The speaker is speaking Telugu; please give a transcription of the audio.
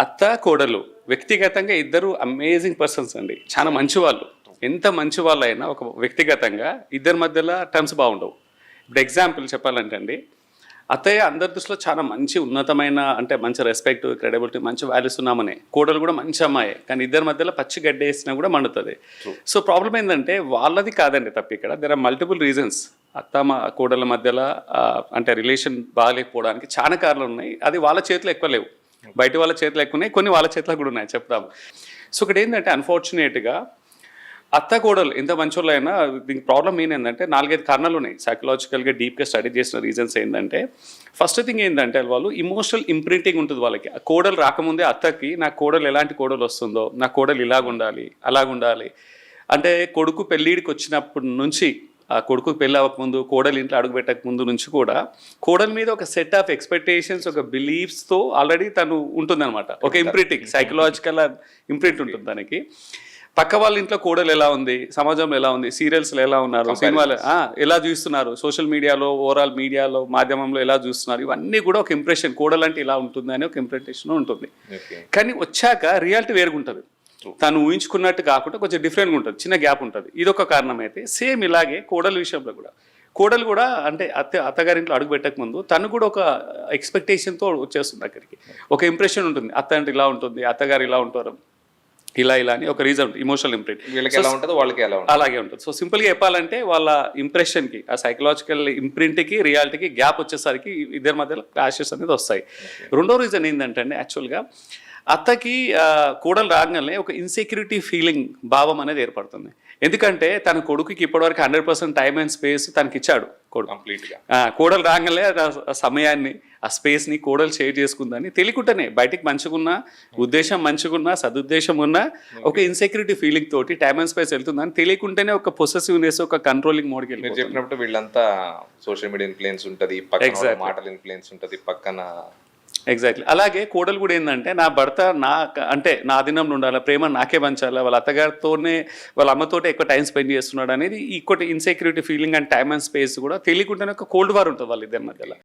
అత్త కోడలు వ్యక్తిగతంగా ఇద్దరు అమేజింగ్ పర్సన్స్ అండి. చాలా మంచి వాళ్ళు. ఎంత మంచి వాళ్ళైనా ఒక వ్యక్తిగతంగా ఇద్దరి మధ్యలో టర్మ్స్ బాగుండవు. ఇప్పుడు ఎగ్జాంపుల్ చెప్పాలంటే అండి, అత్తయ్య అందరి దృష్టిలో చాలా మంచి ఉన్నతమైన అంటే మంచి రెస్పెక్ట్, క్రెడిబిలిటీ, మంచి వాల్యూస్ ఉన్నామనే. కోడలు కూడా మంచి అమ్మాయి, కానీ ఇద్దరి మధ్యలో పచ్చి గడ్డ వేసినా కూడా మండుతుంది. సో ప్రాబ్లం ఏంటంటే వాళ్ళది కాదండి తప్ప, ఇక్కడ దెర్ ఆర్ మల్టిపుల్ రీజన్స్. అత్త కోడల మధ్యలో అంటే రిలేషన్ బాగాలేకపోవడానికి చాలా కారణాలు ఉన్నాయి. అది వాళ్ళ చేతిలో ఎక్కువ లేవు, బయట వాళ్ళ చేతిలో ఎక్కువ ఉన్నాయి, కొన్ని వాళ్ళ చేతిలో కూడా ఉన్నాయి చెప్తాము. సో ఇక్కడ ఏంటంటే అన్ఫార్చునేట్గా అత్త కోడలు ఎంత మంచోళ్ళు అయినా దీనికి ప్రాబ్లం ఏంటంటే 4-5 కారణాలు ఉన్నాయి. సైకలాజికల్గా డీప్గా స్టడీ చేసిన రీజన్స్ ఏంటంటే, ఫస్ట్ థింగ్ ఏంటంటే వాళ్ళు ఇమోషనల్ ఇంప్రింటింగ్ ఉంటుంది వాళ్ళకి. ఆ కోడలు రాకముందే అత్తకి నా కోడలు ఎలాంటి కోడలు వస్తుందో, నా కోడలు ఇలాగుండాలి అలాగుండాలి అంటే, కొడుకు పెళ్ళిడికి వచ్చినప్పటి నుంచి ఆ కొడుకు పెళ్ళి అవ్వకముందు, కోడలు ఇంట్లో అడుగు పెట్టక ముందు నుంచి కూడా కోడల మీద ఒక సెట్ ఆఫ్ ఎక్స్పెక్టేషన్స్, ఒక బిలీఫ్స్తో ఆల్రెడీ తను ఉంటుందన్నమాట. ఒక ఇంప్రింటింగ్, సైకలాజికల్ ఇంప్రింట్ ఉంటుంది దానికి. పక్క వాళ్ళ ఇంట్లో కోడలు ఎలా ఉంది, సమాజంలో ఎలా ఉంది, సీరియల్స్లో ఎలా ఉన్నారు, సినిమాలు ఎలా చూస్తున్నారు, సోషల్ మీడియాలో, ఓవరాల్ మీడియాలో, మాధ్యమంలో ఎలా చూస్తున్నారు, ఇవన్నీ కూడా ఒక ఇంప్రెషన్. కోడలు అంటే ఇలా ఉంటుంది అని ఒక ఇంప్రెషన్ ఉంటుంది. కానీ వచ్చాక రియాలిటీ వేరుగుంటుంది. తను ఊహించుకున్నట్టు కాకుండా కొంచెం డిఫరెంట్గా ఉంటుంది, చిన్న గ్యాప్ ఉంటుంది. ఇదొక కారణం అయితే, సేమ్ ఇలాగే కోడల విషయంలో కూడా కోడలు కూడా అంటే అత్తగారింట్లో అడుగు పెట్టక ముందు తను కూడా ఒక ఎక్స్పెక్టేషన్తో వచ్చేస్తుంది అక్కడికి. ఒక ఇంప్రెషన్ ఉంటుంది, అత్త అంటే ఇలా ఉంటుంది, అత్తగారు ఇలా ఉంటారు, ఇలా అని ఒక రీజన్, ఇమోషనల్ ఇంప్రింట్ వీళ్ళకి ఎలా ఉంటుందో వాళ్ళకి ఎలా ఉంటుంది అలాగే ఉంటుంది. సో సింపుల్గా చెప్పాలంటే వాళ్ళ ఇంప్రెషన్కి, ఆ సైకలాజికల్ ఇంప్రింట్కి రియాలిటీకి గ్యాప్ వచ్చేసరికి ఇద్దరి మధ్యలో క్లాషెస్ అనేది వస్తాయి. రెండో రీజన్ ఏంటంటే అండి, యాక్చువల్గా అత్తకి కోడలు రాగానే ఒక ఇన్సెక్యూరిటీ ఫీలింగ్, భావం అనేది ఏర్పడుతుంది. ఎందుకంటే తన కొడుకుకి ఇప్పటివరకు 100% టైమ్ అండ్ స్పేస్ తనకి ఇచ్చాడు కొడుకు కంప్లీట్గా. కోడలు రాగానే ఆ సమయాన్ని, ఆ స్పేస్ని కోడలు షేర్ చేసుకుందని తెలియకుండానే బయటికి మంచిగున్నా, ఉద్దేశం మంచిగున్నా, సదుద్దేశం ఉన్నా ఒక ఇన్సెక్యూరిటీ ఫీలింగ్ తోటి టైమ్ అండ్ స్పేస్ వెళ్తుందని తెలియకుండానే ఒక పొసెసివ్నెస్, ఒక కంట్రోలింగ్ మోడ్కి వెళ్ళి. మీరు చెప్పినప్పుడు వీళ్ళంతా సోషల్ మీడియా ఇన్ఫ్లుయెన్స్ ఉంటుంది, పక్కన మాటల ఇన్ఫ్లుయెన్స్ ఉంటుంది, పక్కన ఎగ్జాక్ట్లీ. అలాగే కోడలు కూడా ఏంటంటే నా భర్త అంటే నా అధీనంలో ఉండాలి, ప్రేమ నాకే పంచాలి, వాళ్ళ అత్తగారితోనే వాళ్ళ అమ్మతోటే ఎక్కువ టైం స్పెండ్ చేస్తున్నాడు అనేది ఇంకోటి insecurity feeling and time and space కూడా తెలియకుండానే ఒక కోల్డ్ వార్ ఉంటుంది వాళ్ళిద్దరి మధ్యలో.